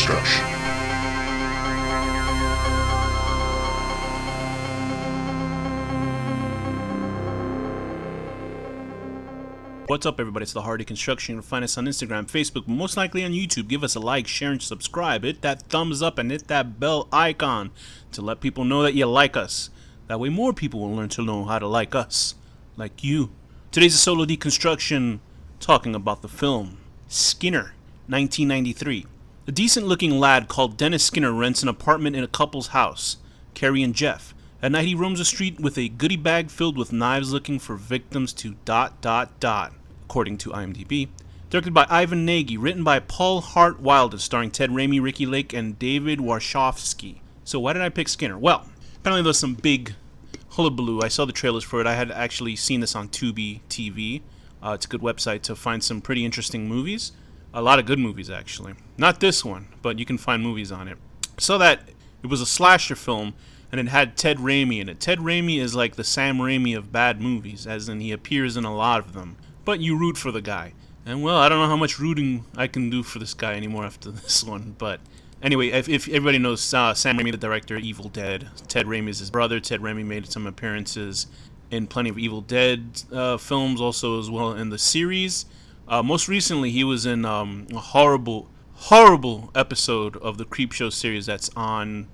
HorrorDeconstruction. What's up, everybody? It's the HorrorDeconstruction. You'll find us on Instagram, Facebook, most likely on YouTube. Give us a like, share, and subscribe. Hit that thumbs up and hit that bell icon to let people know that you like us. That way more people will learn to know how to like us. Like you. Today's a solo deconstruction talking about the film Skinner, 1993. A decent-looking lad called Dennis Skinner rents an apartment in a couple's house, Carrie and Jeff. At night he roams the street with a goodie bag filled with knives looking for victims to ... according to IMDb. Directed by Ivan Nagy, written by Paul Hart Wilder, starring Ted Raimi, Ricky Lake, and David Warshawski. So why did I pick Skinner? Well, apparently there's some big hullabaloo. I saw the trailers for it. I had actually seen this on Tubi TV. It's a good website to find some pretty interesting movies. A lot of good movies, actually. Not this one, but you can find movies on it. So that it was a slasher film, and it had Ted Raimi in it. Ted Raimi is like the Sam Raimi of bad movies, as in he appears in a lot of them. But you root for the guy. And, well, I don't know how much rooting I can do for this guy anymore after this one. But anyway, if everybody knows Sam Raimi, the director of Evil Dead. Ted Raimi is his brother. Ted Raimi made some appearances in plenty of Evil Dead films, also as well in the series. Most recently, he was in a horrible episode of the Creepshow series that's on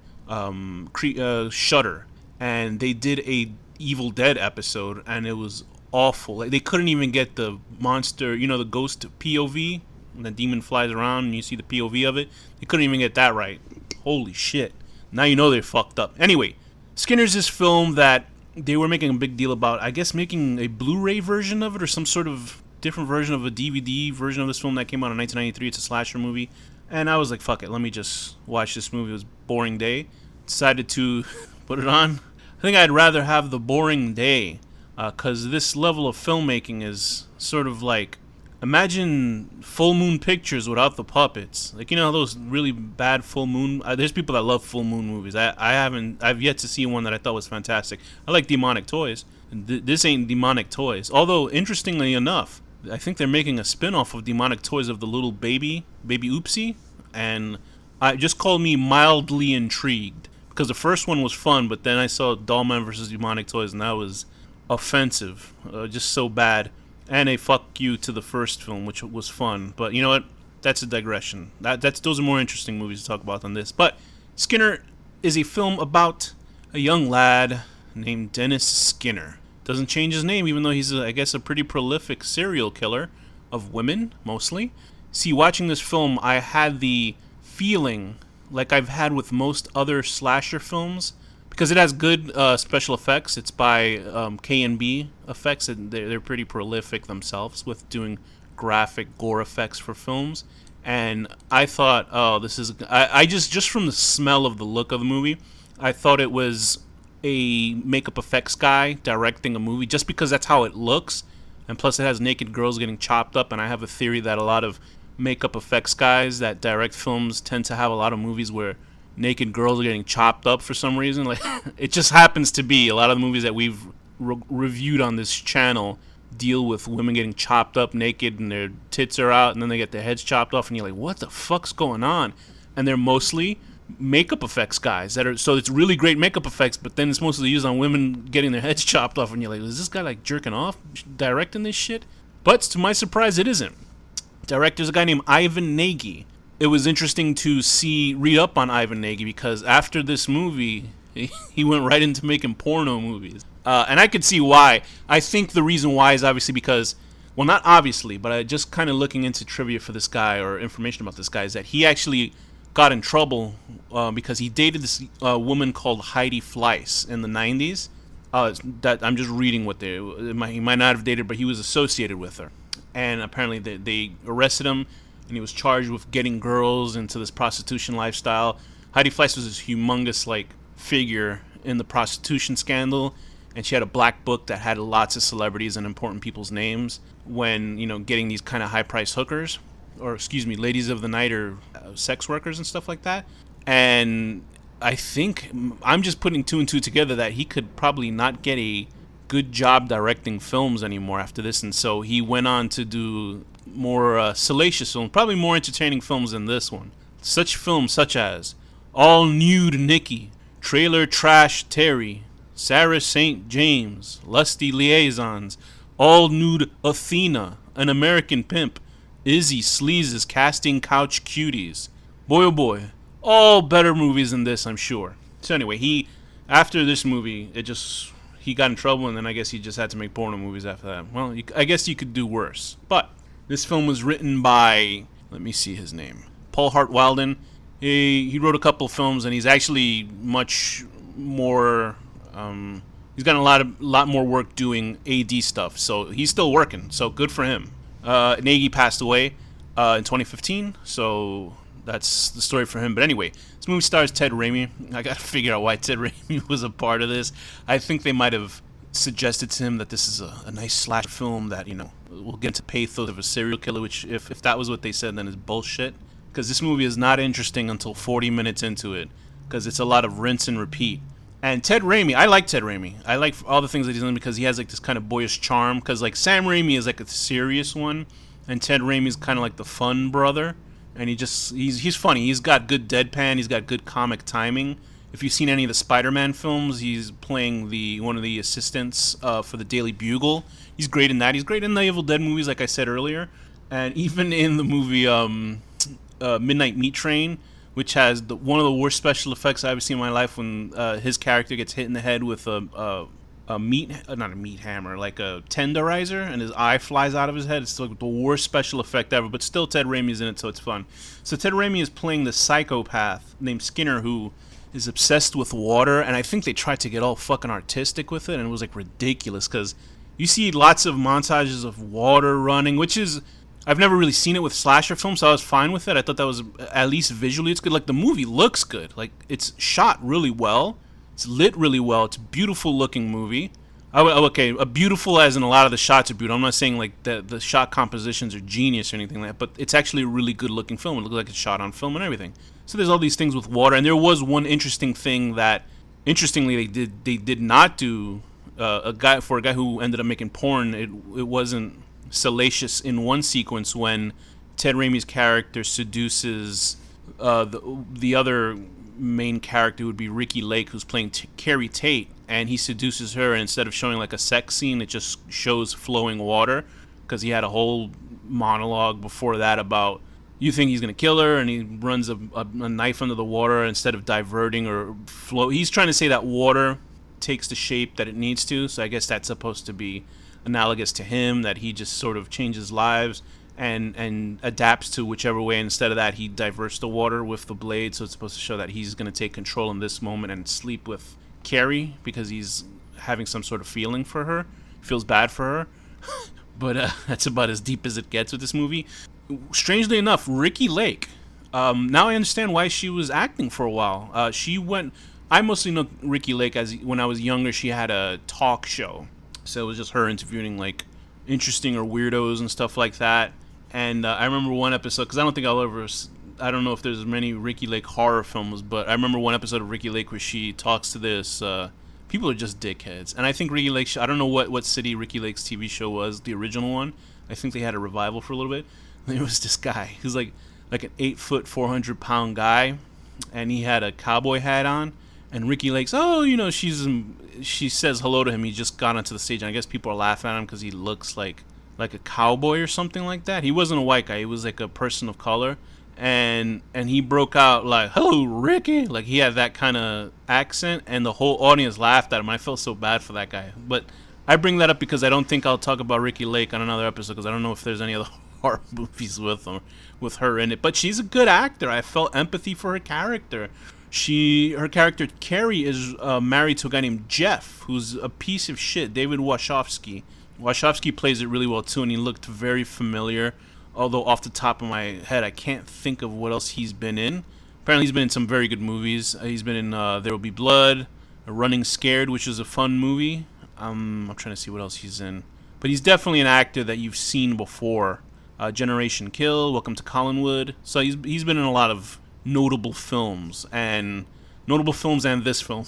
Shudder. And they did a Evil Dead episode, and it was awful. Like, they couldn't even get the monster, the ghost POV, and the demon flies around and you see the POV of it. They couldn't even get that right. Holy shit. Now you know they're fucked up. Anyway, Skinner's this film that they were making a big deal about, I guess making a Blu-ray version of it or some sort of different version of a DVD version of this film that came out in 1993. It's a slasher movie. And I was like, fuck it, let me just watch this movie. It was a boring day. Decided to put it on. I think I'd rather have the boring day. Because this level of filmmaking is sort of like, imagine Full Moon Pictures without the puppets. Like, those really bad Full Moon, there's people that love Full Moon movies. I've yet to see one that I thought was fantastic. I like Demonic Toys. This ain't Demonic Toys. Although, interestingly enough, I think they're making a spin-off of Demonic Toys of the little baby Oopsie. And it just called me mildly intrigued. Because the first one was fun, but then I saw Dollman vs. Demonic Toys, and that was offensive, just so bad. And a fuck you to the first film, which was fun. But you know what? That's a digression. Those are more interesting movies to talk about than this. But Skinner is a film about a young lad named Dennis Skinner. Doesn't change his name, even though he's, I guess, a pretty prolific serial killer of women, mostly. See, watching this film, I had the feeling, like I've had with most other slasher films, because it has good special effects. It's by K&B Effects, and they're pretty prolific themselves with doing graphic gore effects for films. And I thought, oh, this is... I just from the smell of the look of the movie, I thought it was a makeup effects guy directing a movie, just because that's how it looks. And plus it has naked girls getting chopped up, and I have a theory that a lot of makeup effects guys that direct films tend to have a lot of movies where naked girls are getting chopped up for some reason. Like, it just happens to be a lot of the movies that we've reviewed on this channel deal with women getting chopped up naked and their tits are out and then they get their heads chopped off and you're like, what the fuck's going on? And they're mostly makeup effects guys so it's really great makeup effects, but then it's mostly used on women getting their heads chopped off and you're like, is this guy like jerking off directing this shit? But to my surprise, it isn't. Director's a guy named Ivan Nagy. It was interesting to read up on Ivan Nagy, because after this movie, he went right into making porno movies. And I could see why. I think the reason why is obviously because, well, not obviously, but I just kind of looking into trivia for this guy or information about this guy, is that he actually got in trouble because he dated this woman called Heidi Fleiss in the 90s. That I'm just reading what he might not have dated, but he was associated with her. And apparently they arrested him, and he was charged with getting girls into this prostitution lifestyle. Heidi Fleiss was this humongous, figure in the prostitution scandal, and she had a black book that had lots of celebrities and important people's names when, getting these kind of high-priced hookers, or, ladies of the night or sex workers and stuff like that. And I think, I'm just putting two and two together that he could probably not get a good job directing films anymore after this, and so he went on to do more salacious films, probably more entertaining films than this one. Such films such as All Nude Nikki, Trailer Trash Terry, Sarah St. James, Lusty Liaisons, All Nude Athena, An American Pimp, Izzy Sleaze's Casting Couch Cuties. Boy oh boy, all better movies than this, I'm sure. So anyway, after this movie, he got in trouble, and then I guess he just had to make porno movies after that. Well, I guess you could do worse. But this film was written by, let me see his name, Paul Hart Wilden. He wrote a couple films, and he's actually much more. He's got a lot more work doing AD stuff, so he's still working. So good for him. Nagy passed away in 2015, so that's the story for him. But anyway, this movie stars Ted Raimi. I gotta figure out why Ted Raimi was a part of this. I think they might have suggested to him that this is a nice slasher film that, will get into pathos of a serial killer, which if that was what they said, then it's bullshit. Because this movie is not interesting until 40 minutes into it, because it's a lot of rinse and repeat. And Ted Raimi, I like Ted Raimi. I like all the things that he's done because he has like this kind of boyish charm. Because like Sam Raimi is like a serious one, and Ted Raimi is kind of like the fun brother. And he's funny. He's got good deadpan. He's got good comic timing. If you've seen any of the Spider-Man films, he's playing one of the assistants for the Daily Bugle. He's great in that. He's great in the Evil Dead movies, like I said earlier, and even in the movie Midnight Meat Train, which has one of the worst special effects I've ever seen in my life, when his character gets hit in the head with not a meat hammer, like a tenderizer, and his eye flies out of his head. It's like the worst special effect ever, but still Ted Raimi's in it, so it's fun. So Ted Raimi is playing the psychopath named Skinner, who is obsessed with water, and I think they tried to get all fucking artistic with it, and it was like ridiculous, because you see lots of montages of water running, which is, I've never really seen it with slasher films, so I was fine with it. I thought that was, at least visually, it's good. Like, the movie looks good. Like, it's shot really well. It's lit really well. It's a beautiful looking movie. Okay, beautiful as in a lot of the shots are beautiful. I'm not saying like the shot compositions are genius or anything like that, but it's actually a really good looking film. It looks like it's shot on film and everything. So there's all these things with water, and there was one interesting thing that, interestingly, they did not do. A guy who ended up making porn, it wasn't salacious in one sequence when Ted Raimi's character seduces the other main character, would be Ricky Lake, who's playing Carrie Tate, and he seduces her, and instead of showing like a sex scene, it just shows flowing water, because he had a whole monologue before that about, you think he's going to kill her, and he runs a knife under the water instead of diverting or flow. He's trying to say that water takes the shape that it needs to, so I guess that's supposed to be analogous to him, that he just sort of changes lives and adapts to whichever way. Instead of that, he diverts the water with the blade, so it's supposed to show that he's going to take control in this moment and sleep with Carrie because he's having some sort of feeling for her, feels bad for her. But that's about as deep as it gets with this movie. Strangely enough, Ricky Lake, now I understand why she was acting for a while. I mostly know Ricky Lake as when I was younger, she had a talk show. So it was just her interviewing like interesting or weirdos and stuff like that. And I remember one episode, because I don't know if there's many Ricky Lake horror films, but I remember one episode of Ricky Lake where she talks to this, people are just dickheads. And I think Ricky Lake, I don't know what city Ricky Lake's TV show was, the original one. I think they had a revival for a little bit. There was this guy, who's like an 8-foot, 400-pound guy, and he had a cowboy hat on. And Ricky Lake's, she says hello to him. He just got onto the stage, and I guess people are laughing at him because he looks like a cowboy or something like that. He wasn't a white guy. He was like a person of color. And he broke out like, "Hello, Ricky." Like, he had that kind of accent, and the whole audience laughed at him. I felt so bad for that guy. But I bring that up because I don't think I'll talk about Ricky Lake on another episode, because I don't know if there's any other horror movies with her in it. But she's a good actor. I felt empathy for her character. Her character Carrie is married to a guy named Jeff, who's a piece of shit. David Wachowski. Wachowski plays it really well too, and he looked very familiar. Although off the top of my head, I can't think of what else he's been in. Apparently, he's been in some very good movies. He's been in There Will Be Blood, Running Scared, which is a fun movie. I'm trying to see what else he's in, but he's definitely an actor that you've seen before. Generation Kill, Welcome to Collinwood. So he's been in a lot of notable films and this film.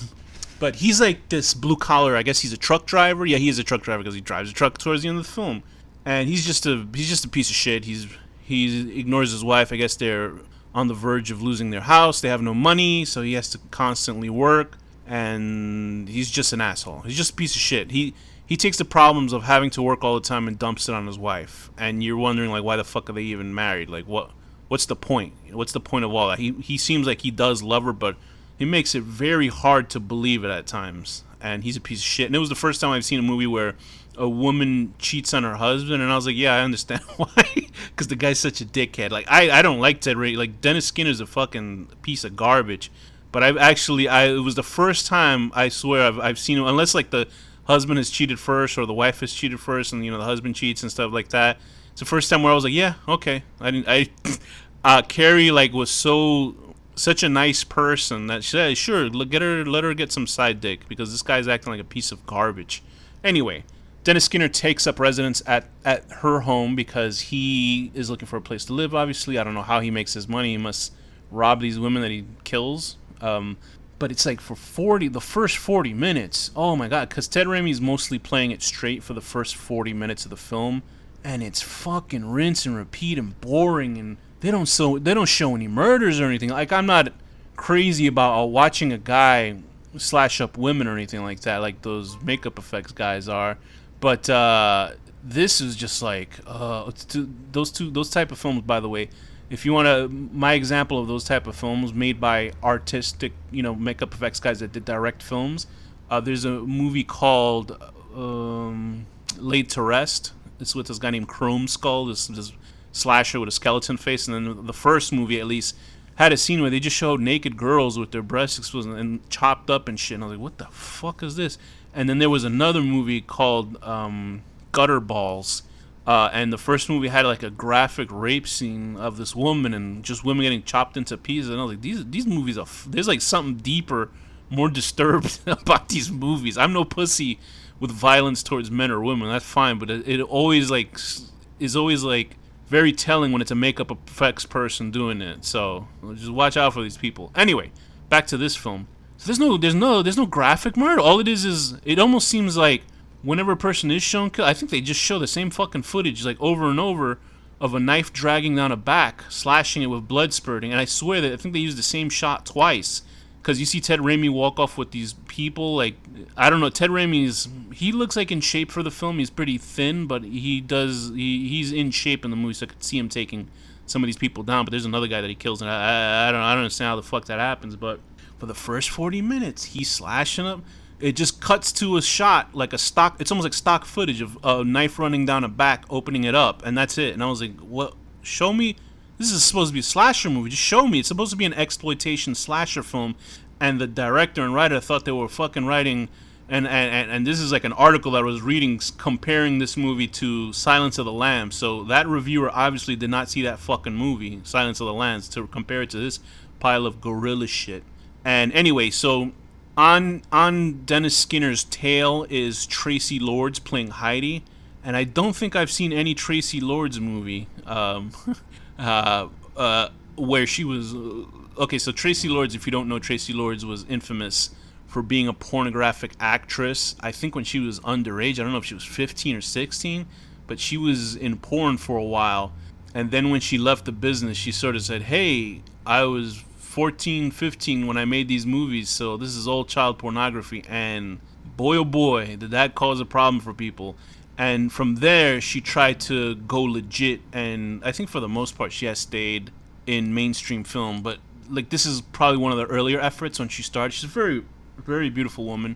But he's like this blue collar, I guess he's a truck driver. Yeah, he is a truck driver because he drives a truck towards the end of the film. And he's just a piece of shit. He ignores his wife. I guess they're on the verge of losing their house. They have no money, so he has to constantly work, and he's just an asshole. He's just a piece of shit. He takes the problems of having to work all the time and dumps it on his wife. And you're wondering, like, why the fuck are they even married? Like, what's the point? What's the point of all that? He seems like he does love her, but he makes it very hard to believe it at times. And he's a piece of shit. And it was the first time I've seen a movie where a woman cheats on her husband, and I was like, yeah, I understand why, because the guy's such a dickhead. Like, I don't like Ted Raimi. Like, Dennis Skinner's a fucking piece of garbage. But it was the first time, I swear, I've seen him, unless like the husband has cheated first or the wife has cheated first, and the husband cheats and stuff like that. It's the first time where I was like, yeah, okay. Carrie like was such a nice person that she said, sure, let her get some side dick, because this guy's acting like a piece of garbage. Anyway, Dennis Skinner takes up residence at her home because he is looking for a place to live, obviously. I don't know how he makes his money. He must rob these women that he kills. But it's like the first 40 minutes, oh my god, because Ted Raimi's mostly playing it straight for the first 40 minutes of the film, and it's fucking rinse and repeat and boring, and they don't show any murders or anything. Like, I'm not crazy about watching a guy slash up women or anything like that, like those makeup effects guys are. But this is just like those type of films. By the way, if you want my example of those type of films made by artistic, makeup effects guys that did direct films. There's a movie called Laid to Rest. It's with this guy named Chrome Skull, this slasher with a skeleton face. And then the first movie, at least, had a scene where they just showed naked girls with their breasts exposed and chopped up and shit. And I was like, what the fuck is this? And then there was another movie called Gutter Balls. And the first movie had like a graphic rape scene of this woman and just women getting chopped into pieces. And I was like, these movies there's like something deeper, more disturbed about these movies. I'm no pussy with violence towards men or women. That's fine, but it always is always like very telling when it's a makeup effects person doing it. So just watch out for these people. Anyway, back to this film. So there's no graphic murder. All it is it almost seems like whenever a person is shown kill, I think they just show the same fucking footage like over and over of a knife dragging down a back, slashing it with blood spurting. And I swear that I think they used the same shot twice. Because you see Ted Raimi walk off with these people, like, I don't know, Ted Raimi's, he looks like in shape for the film. He's pretty thin, but he's in shape in the movie, so I could see him taking some of these people down. But there's another guy that he kills, and I don't understand how the fuck that happens. But for the first 40 minutes, he's slashing up. It just cuts to a shot, like it's almost like stock footage of a knife running down a back, opening it up, and that's it. And I was like, what? Show me. This is supposed to be a slasher movie. Just show me. It's supposed to be an exploitation slasher film. And the director and writer thought they were fucking writing. And this is like an article that I was reading comparing this movie to Silence of the Lambs. So that reviewer obviously did not see that fucking movie, Silence of the Lambs, to compare it to this pile of gorilla shit. And anyway, so on Dennis Skinner's tail is Tracy Lords playing Heidi. And I don't think I've seen any Tracy Lords movie. Where she was okay. So Tracy Lords, if you don't know, Tracy Lords was infamous for being a pornographic actress. I think when she was underage, I don't know if she was 15 or 16, but she was in porn for a while. And then when she left the business, she sort of said, hey, I was 14, 15 when I made these movies, so this is all child pornography. And boy, oh boy, did that cause a problem for people. And from there, she tried to go legit, and I think for the most part, she has stayed in mainstream film. But like, this is probably one of the earlier efforts when she started. She's a very, very beautiful woman.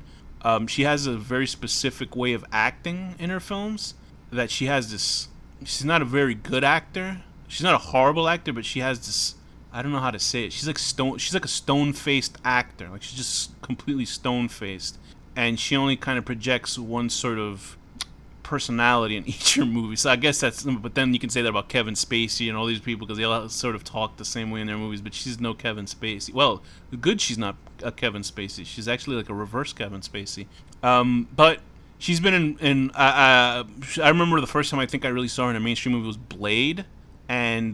She has a very specific way of acting in her films. That she has this. She's not a very good actor. She's not a horrible actor, but she has this. I don't know how to say it. She's like a stone-faced actor. Like, she's just completely stone-faced, and she only kind of projects one sort of personality in each of her movies. So I guess that's, but then you can say that about Kevin Spacey and all these people because they all sort of talk the same way in their movies, but she's no Kevin Spacey. Well, good, she's not a Kevin Spacey. She's actually like a reverse Kevin Spacey. But she's been in I remember the first time I think I really saw her in a mainstream movie was Blade, and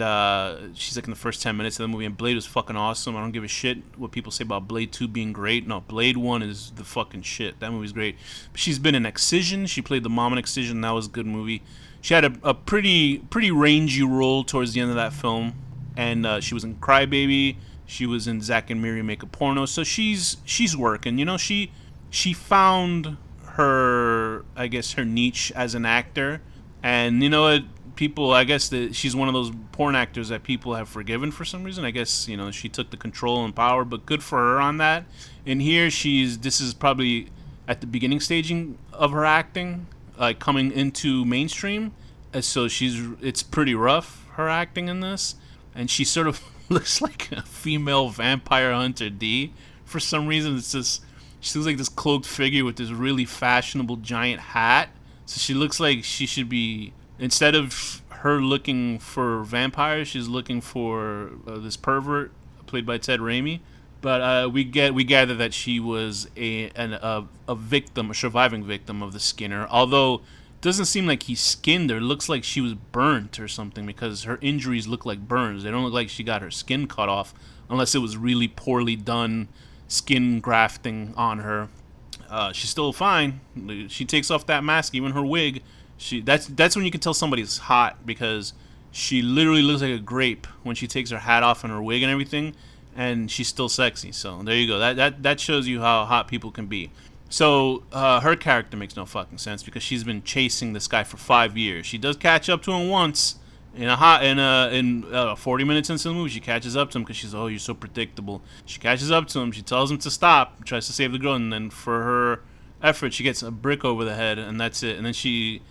she's like in the first 10 minutes of the movie, and Blade was fucking awesome. I don't give a shit what people say about Blade 2 being great. No, Blade 1 is the fucking shit. That movie's great. But she's been in Excision. She played the mom in Excision. That was a good movie. She had a pretty rangy role towards the end of that film. and she was in Crybaby. She was in Zack and Miri Make a Porno. So she's working. You know, she found her, I guess, her niche as an actor, and you know what? People, I guess that she's one of those porn actors that people have forgiven for some reason. I guess, you know, she took the control and power, but good for her on that. And here this is probably at the beginning staging of her acting, like coming into mainstream. And so it's pretty rough, her acting in this, and she sort of looks like a female vampire hunter D. For some reason, she looks like this cloaked figure with this really fashionable giant hat. So she looks like she should be, instead of her looking for vampires, she's looking for this pervert played by Ted Raimi. But we gather that she was a victim, a surviving victim of the Skinner. Although it doesn't seem like he skinned her. It looks like she was burnt or something, because her injuries look like burns. They don't look like she got her skin cut off, unless it was really poorly done skin grafting on her. She's still fine. She takes off that mask, even her wig. That's when you can tell somebody's hot, because she literally looks like a grape when she takes her hat off and her wig and everything, and she's still sexy. So there you go. That shows you how hot people can be. So her character makes no fucking sense, because she's been chasing this guy for 5 years. She does catch up to him once in 40 minutes into the movie. She catches up to him because she's, oh, you're so predictable. She catches up to him. She tells him to stop. Tries to save the girl, and then for her effort, she gets a brick over the head, and that's it. And then she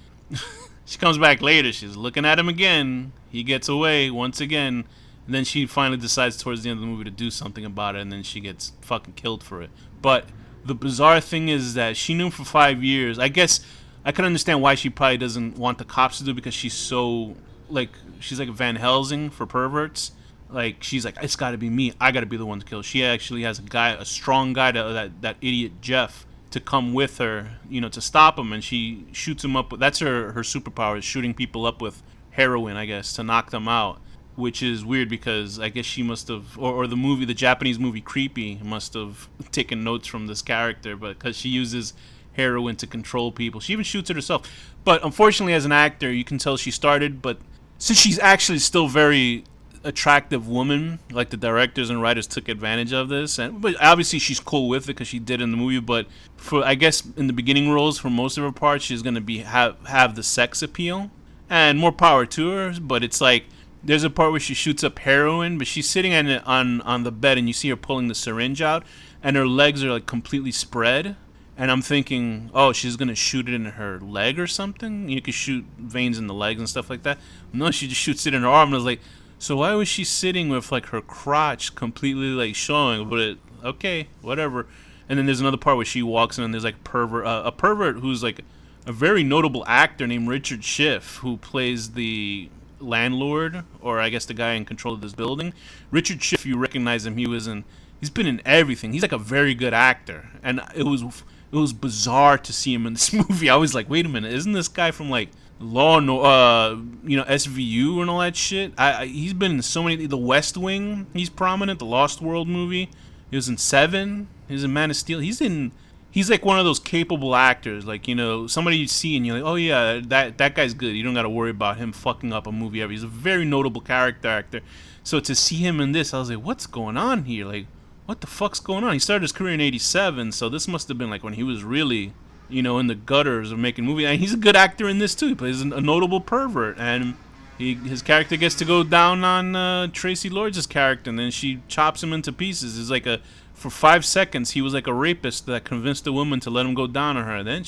comes back later. She's looking at him again. He gets away once again. And then she finally decides towards the end of the movie to do something about it, and then she gets fucking killed for it. But the bizarre thing is that she knew him for 5 years. I guess I can understand why she probably doesn't want the cops to do it, because she's so, like, she's like Van Helsing for perverts. Like, she's like, it's got to be me. I got to be the one to kill. She actually has a strong guy, that idiot Jeff, to come with her, you know, to stop him, and she shoots him up. That's her superpower, is shooting people up with heroin, I guess, to knock them out. Which is weird, because I guess she must have, or the Japanese movie Creepy must have taken notes from this character, but because she uses heroin to control people. She even shoots it herself. But unfortunately, as an actor, you can tell she started, but since she's actually still very attractive woman, like, the directors and writers took advantage of this, but obviously she's cool with it because she did in the movie. But for, I guess, in the beginning roles, for most of her parts, she's gonna have the sex appeal, and more power to her. But it's like, there's a part where she shoots up heroin, but she's sitting on the bed, and you see her pulling the syringe out, and her legs are like completely spread. And I'm thinking, oh, she's gonna shoot it in her leg or something. You could shoot veins in the legs and stuff like that. No, she just shoots it in her arm. And I was like, so why was she sitting with like her crotch completely like showing? But okay, whatever. And then there's another part where she walks in, and there's like a pervert who's like a very notable actor named Richard Schiff, who plays the landlord, or I guess the guy in control of this building. Richard Schiff, you recognize him. He's been in everything. He's like a very good actor, and it was bizarre to see him in this movie. I was like, wait a minute, isn't this guy from like Law and SVU and all that shit? He's been in so many. The West Wing, he's prominent. The Lost World movie, he was in Seven. He was in Man of Steel. He's like one of those capable actors, like, you know, somebody you see and you're like, oh yeah, that guy's good. You don't got to worry about him fucking up a movie ever. He's a very notable character actor. So to see him in this, I was like, what's going on here? Like, what the fuck's going on? He started his career in '87, so this must have been like when he was really, you know, in the gutters of making movies. And he's a good actor in this too. He plays a notable pervert, and his character gets to go down on Tracy Lords' character, and then she chops him into pieces. It's like for 5 seconds, he was like a rapist that convinced a woman to let him go down on her. Then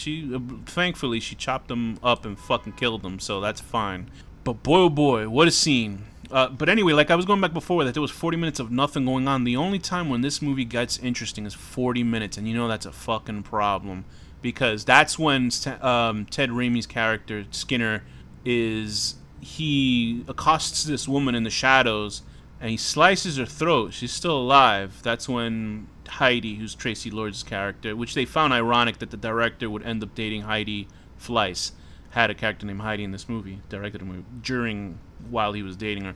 thankfully, she chopped him up and fucking killed him, so that's fine. But boy, oh boy, what a scene. But anyway, like I was going back before, that there was 40 minutes of nothing going on. The only time when this movie gets interesting is 40 minutes, and you know that's a fucking problem. Because that's when Ted Raimi's character, Skinner, he accosts this woman in the shadows, and he slices her throat. She's still alive. That's when Heidi, who's Tracy Lords' character, which they found ironic that the director would end up dating Heidi Fleiss, had a character named Heidi in this movie, directed a movie while he was dating her.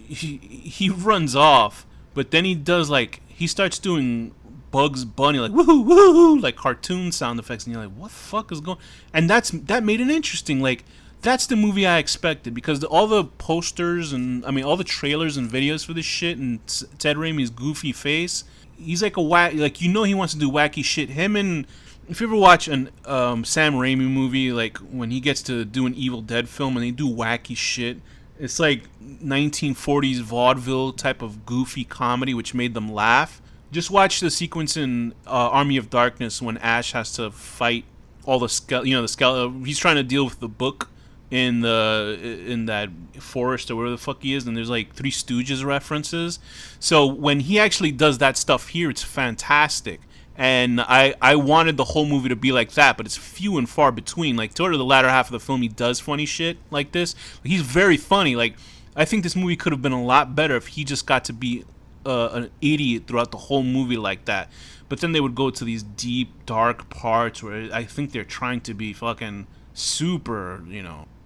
He runs off, but then he starts doing Bugs Bunny, like woohoo, woohoo, like cartoon sound effects, and you're like, what the fuck is going? And that made it interesting. Like, that's the movie I expected, because all the posters and I mean all the trailers and videos for this shit and Ted Raimi's goofy face, he's like a like he wants to do wacky shit. Him and if you ever watch an Sam Raimi movie, like when he gets to do an Evil Dead film and they do wacky shit, it's like 1940s vaudeville type of goofy comedy, which made them laugh. Just watch the sequence in Army of Darkness when Ash has to fight all the he's trying to deal with the book in that forest or wherever the fuck he is, and there's like Three Stooges references. So when he actually does that stuff here, it's fantastic. And I wanted the whole movie to be like that, but it's few and far between. Like toward the latter half of the film, he does funny shit like this. He's very funny. Like I think this movie could have been a lot better if he just got to be an idiot throughout the whole movie like that. But then they would go to these deep, dark parts where I think they're trying to be fucking super,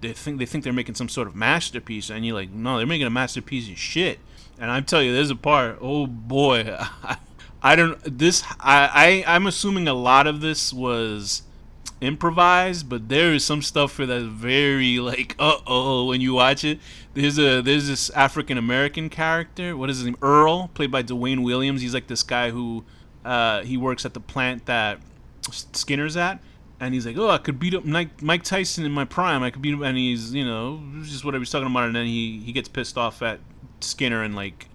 They think they're making some sort of masterpiece, and you're like, no, they're making a masterpiece of shit. And I'm telling you, there's a part, oh boy, I'm assuming a lot of this was improvised, but there is some stuff that's very like when you watch it. There's this African American character, what is his name, Earl, played by Dwayne Williams. He's like this guy who he works at the plant that Skinner's at, and he's like, oh, I could beat up Mike Tyson in my prime. I could beat him, and he's just whatever he's talking about, and then he gets pissed off at Skinner and like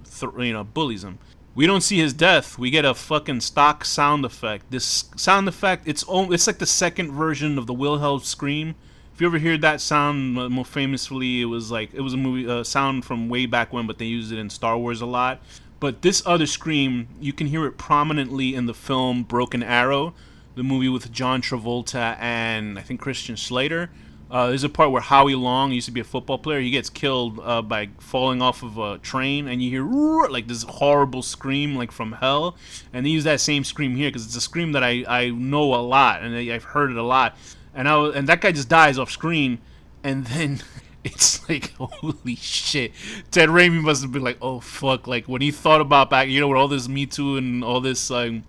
bullies him. We don't see his death. We get a fucking stock sound effect. This sound effect, it's like the second version of the Wilhelm scream. If you ever heard that sound, more famously, it was a movie sound from way back when, but they used it in Star Wars a lot. But this other scream, you can hear it prominently in the film Broken Arrow, the movie with John Travolta and I think Christian Slater. There's a part where Howie Long, used to be a football player, he gets killed by falling off of a train, and you hear like this horrible scream like from hell. And they use that same scream here because it's a scream that I know a lot, and I've heard it a lot. And that guy just dies off screen, and then it's like, holy shit. Ted Raimi must have been like, oh fuck, like when he thought about back, with all this Me Too and all this social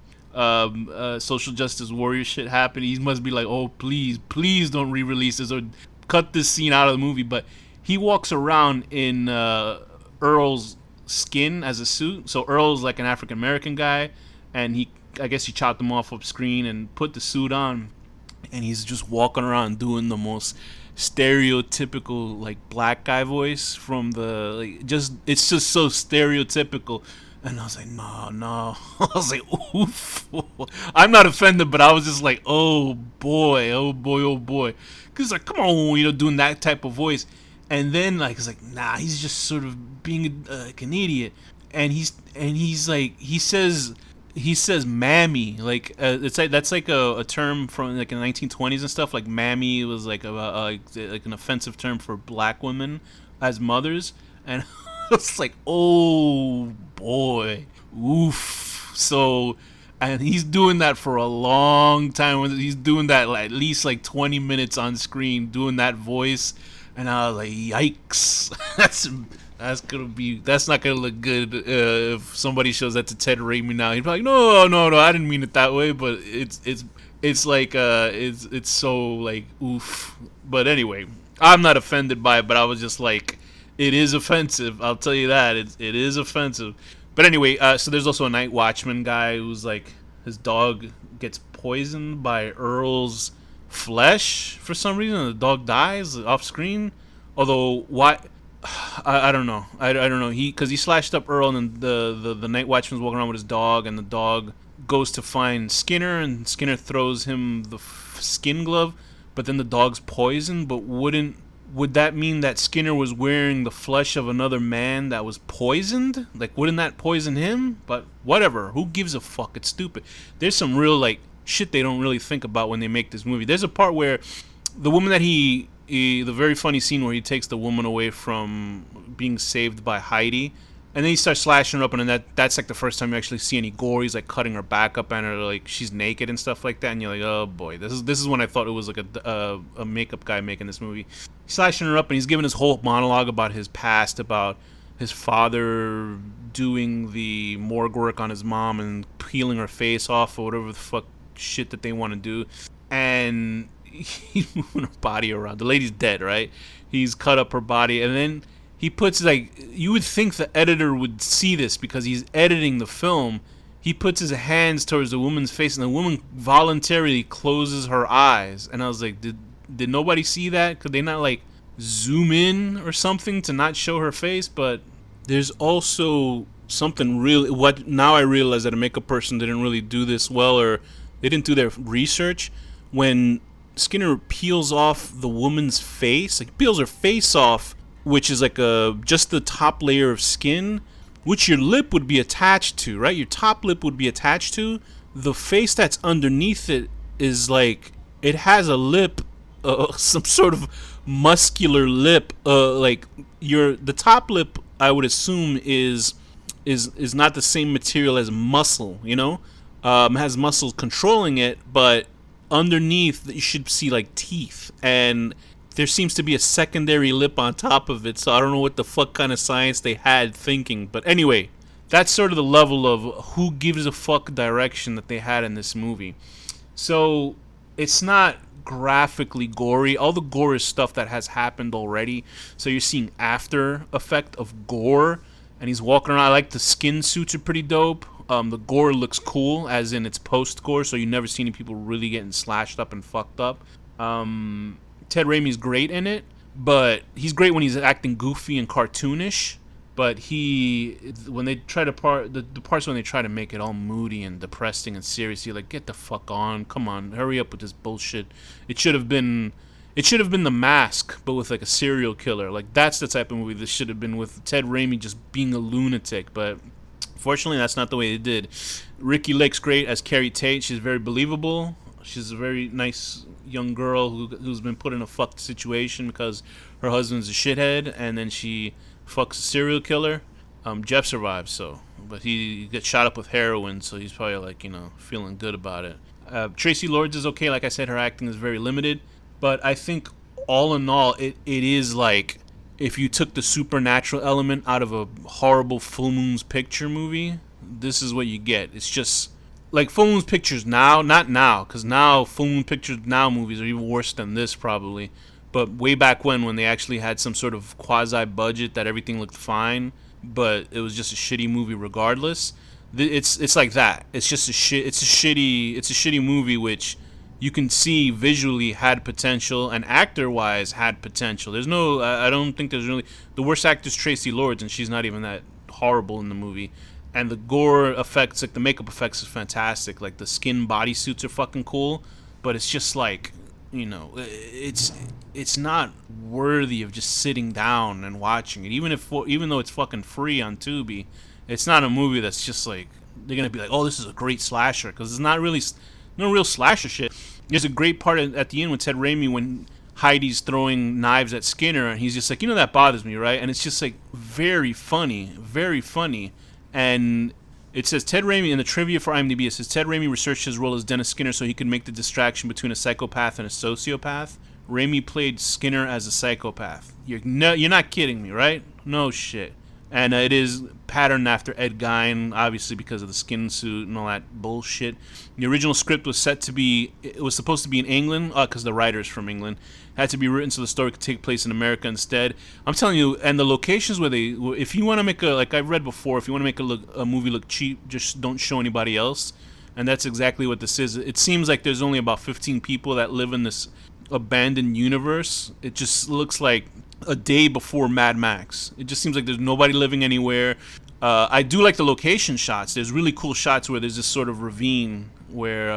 justice warrior shit happened, he must be like, oh please don't re-release this or cut this scene out of the movie. But he walks around in Earl's skin as a suit. So Earl's like an African American guy, and I guess he chopped him off screen and put the suit on, and he's just walking around doing the most stereotypical like black guy voice from the it's just so stereotypical. And I was like, no. I was like, oof. I'm not offended, but I was just like, oh boy. Because like, come on, doing that type of voice. And then like, it's like, nah, he's just sort of being like an idiot. And he's like, he says mammy. Like, it's like that's like a term from like in the 1920s and stuff. Like mammy was like like an offensive term for black women as mothers. And it's like, oh boy, oof. So, and he's doing that for a long time. He's doing that at least like 20 minutes on screen, doing that voice, and I was like, yikes. That's not gonna look good if somebody shows that to Ted Raimi now. He'd be like, no, I didn't mean it that way, but it's like it's so like oof. But anyway, I'm not offended by it, but I was just like, it is offensive. I'll tell you that. It is offensive. But anyway, so there's also a night watchman guy who's like, his dog gets poisoned by Earl's flesh for some reason. The dog dies off screen. Although, why? I don't know. I don't know. Because he slashed up Earl, and then the night watchman's walking around with his dog, and the dog goes to find Skinner, and Skinner throws him the skin glove, but then the dog's poisoned. But would that mean that Skinner was wearing the flesh of another man that was poisoned? Like, wouldn't that poison him? But whatever. Who gives a fuck? It's stupid. There's some real, like, shit they don't really think about when they make this movie. There's a part where the woman that the very funny scene where he takes the woman away from being saved by Heidi, and then he starts slashing her up, and then that's like the first time you actually see any gore. He's like cutting her back up, and her like she's naked and stuff like that, and you're like, oh boy, this is when I thought it was like a makeup guy making this movie. He's slashing her up, and he's giving his whole monologue about his past, about his father doing the morgue work on his mom and peeling her face off or whatever the fuck shit that they want to do, and he's moving her body around. The lady's dead, right? He's cut up her body, and then he puts, like, you would think the editor would see this because he's editing the film. He puts his hands towards the woman's face, and the woman voluntarily closes her eyes. And I was like, did nobody see that? Could they not, like, zoom in or something to not show her face? But there's also something really, what now I realize that a makeup person didn't really do this well, or they didn't do their research. When Skinner peels off the woman's face, like peels her face off, which is like just the top layer of skin, which your lip would be attached to, right? Your top lip would be attached to. The face that's underneath it is like, it has a lip, some sort of muscular lip. Like the top lip, I would assume is not the same material as muscle. Has muscles controlling it, but underneath you should see like teeth, and there seems to be a secondary lip on top of it. So I don't know what the fuck kind of science they had thinking, but anyway, that's sort of the level of who gives a fuck direction that they had in this movie. So it's not graphically gory. All the gore is stuff that has happened already, so you're seeing after effect of gore. And he's walking around. I like the skin suits are pretty dope. The gore looks cool, as in it's post-gore, so you never see any people really getting slashed up and fucked up. Ted Raimi's great in it, but he's great when he's acting goofy and cartoonish. But when they try to the parts when they try to make it all moody and depressing and serious, you're like, get the fuck on, come on, hurry up with this bullshit. It should have been The Mask, but with like a serial killer. Like that's the type of movie this should have been, with Ted Raimi just being a lunatic. But fortunately, that's not the way they did. Ricky Lake's great as Carrie Tate. She's very believable. She's a very nice young girl who's been put in a fucked situation because her husband's a shithead, and then she fucks a serial killer. Jeff survives, but he gets shot up with heroin, so he's probably like, feeling good about it. Tracy Lords is okay. Like I said, her acting is very limited. But I think all in all, it is like if you took the supernatural element out of a horrible Full Moon's Picture movie, this is what you get. It's just like Full Moon's Pictures now, not now, because now Full Moon Pictures now movies are even worse than this probably. But way back when they actually had some sort of quasi budget that everything looked fine, but it was just a shitty movie regardless. It's like that. It's just a shitty movie which you can see visually had potential, and actor-wise had potential. I don't think there's really... The worst actor is Tracy Lords, and she's not even that horrible in the movie. And the gore effects, like the makeup effects, is fantastic. Like the skin bodysuits are fucking cool, but it's just like, it's not worthy of just sitting down and watching it. Even though it's fucking free on Tubi, it's not a movie that's just like they're gonna be like, oh, this is a great slasher, because it's not really no real slasher shit. There's a great part at the end with Ted Raimi when Heidi's throwing knives at Skinner, and he's just like, that bothers me, right? And it's just like very funny, very funny. And it says Ted Raimi, in the trivia for IMDb, it says Ted Raimi researched his role as Dennis Skinner so he could make the distraction between a psychopath and a sociopath. Raimi played Skinner as a psychopath. You're not kidding me, right? No shit. And it is patterned after Ed Gein, obviously because of the skin suit and all that bullshit. The original script was supposed to be in England, because the writer's from England. Had to be written so the story could take place in America instead. I'm telling you, and the locations if you want to make like I've read before, if you want to make a movie look cheap, just don't show anybody else. And that's exactly what this is. It seems like there's only about 15 people that live in this abandoned universe. It just looks like a day before Mad Max. It just seems like there's nobody living anywhere. I do like the location shots. There's really cool shots where there's this sort of ravine where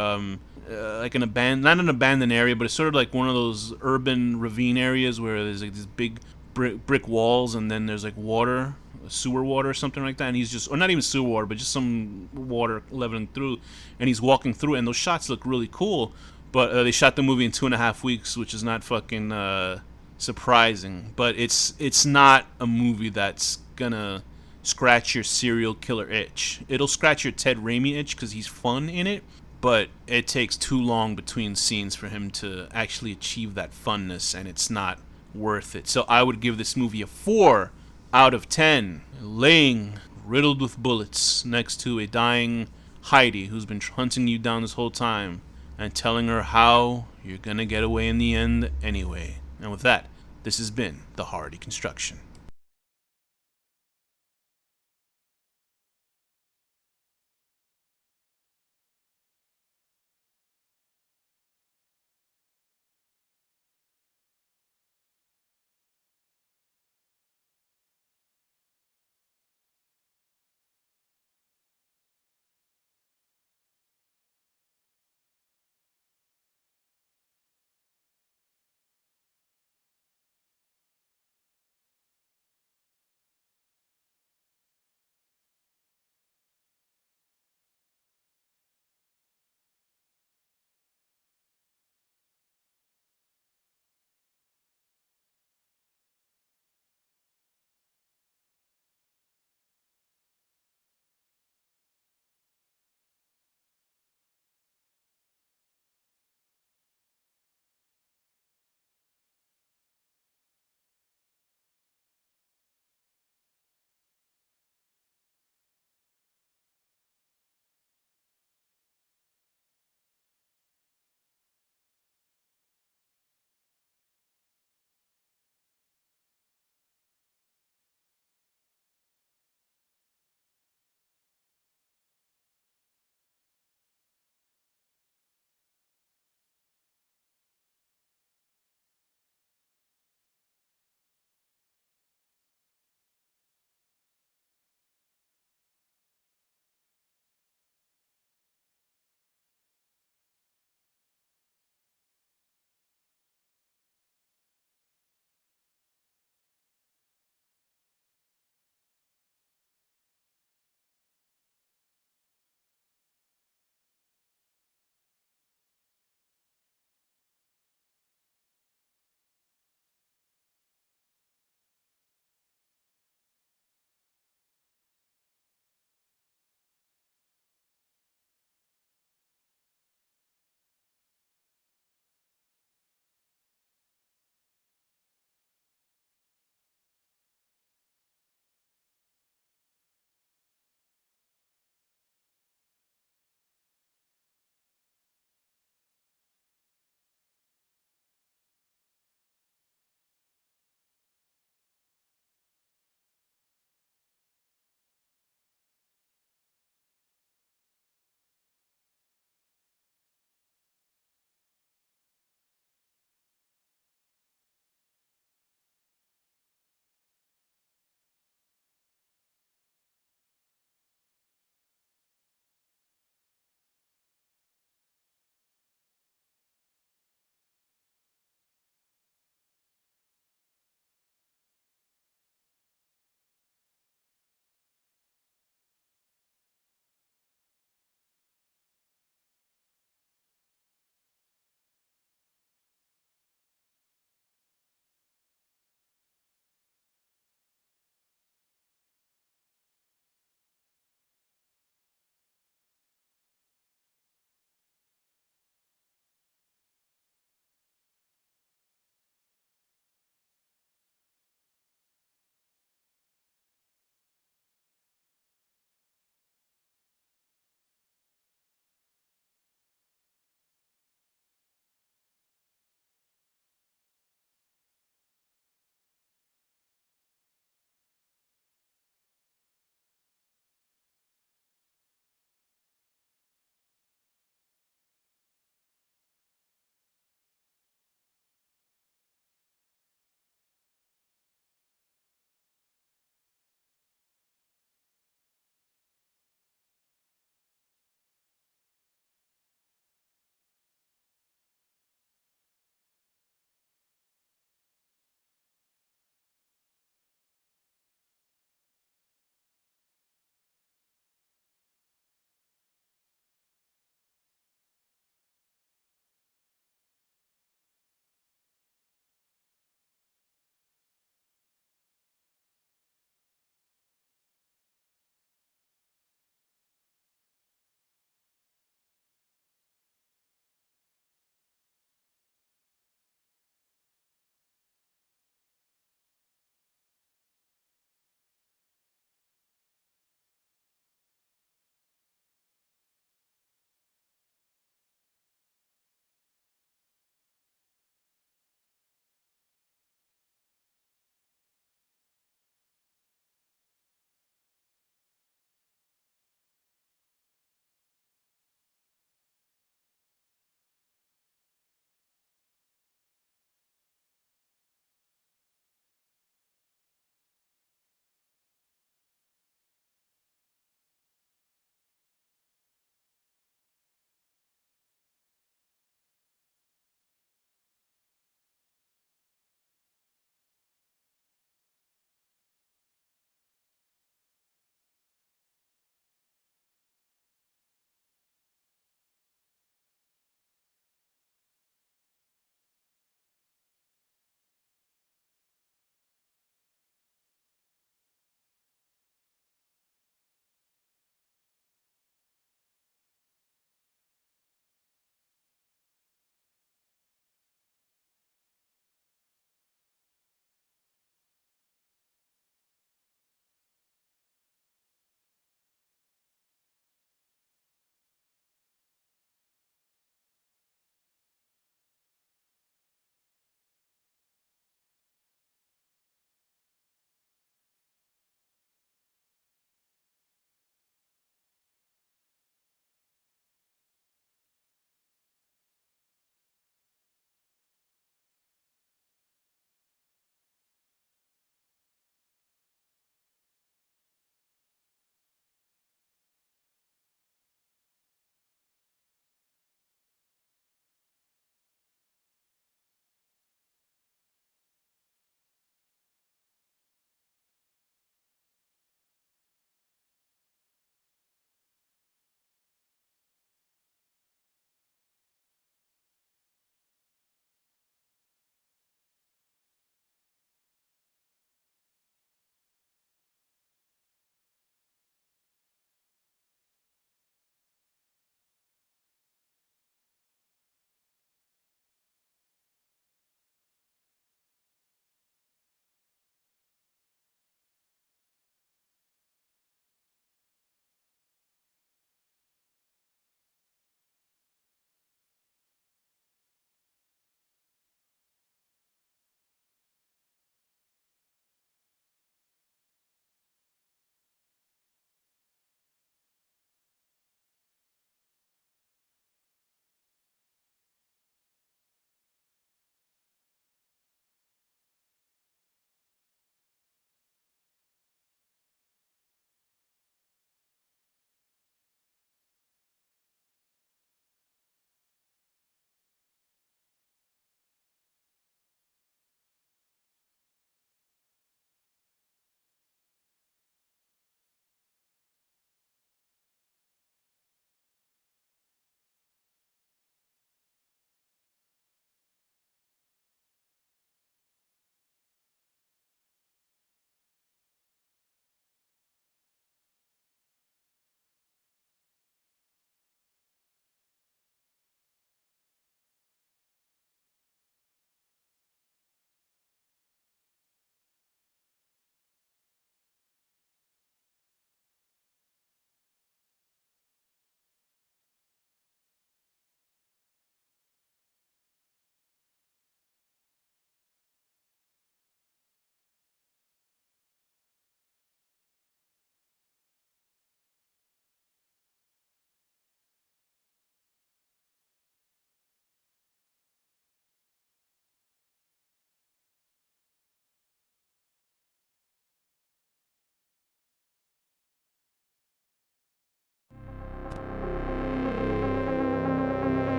like not an abandoned area, but it's sort of like one of those urban ravine areas where there's like these big brick walls, and then there's like water, sewer water or something like that, and he's just, or not even sewer water, but just some water leveling through, and he's walking through it, and those shots look really cool. But they shot the movie in 2.5 weeks, which is not fucking surprising. But it's not a movie that's gonna scratch your serial killer itch. It'll scratch your Ted Raimi itch because he's fun in it, but it takes too long between scenes for him to actually achieve that funness, and it's not worth it. So I would give this movie a 4 out of 10, laying riddled with bullets next to a dying Heidi who's been hunting you down this whole time and telling her how you're gonna get away in the end anyway. And with that, this has been the Horror Deconstruction.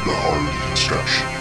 the HorrorDeconstruction.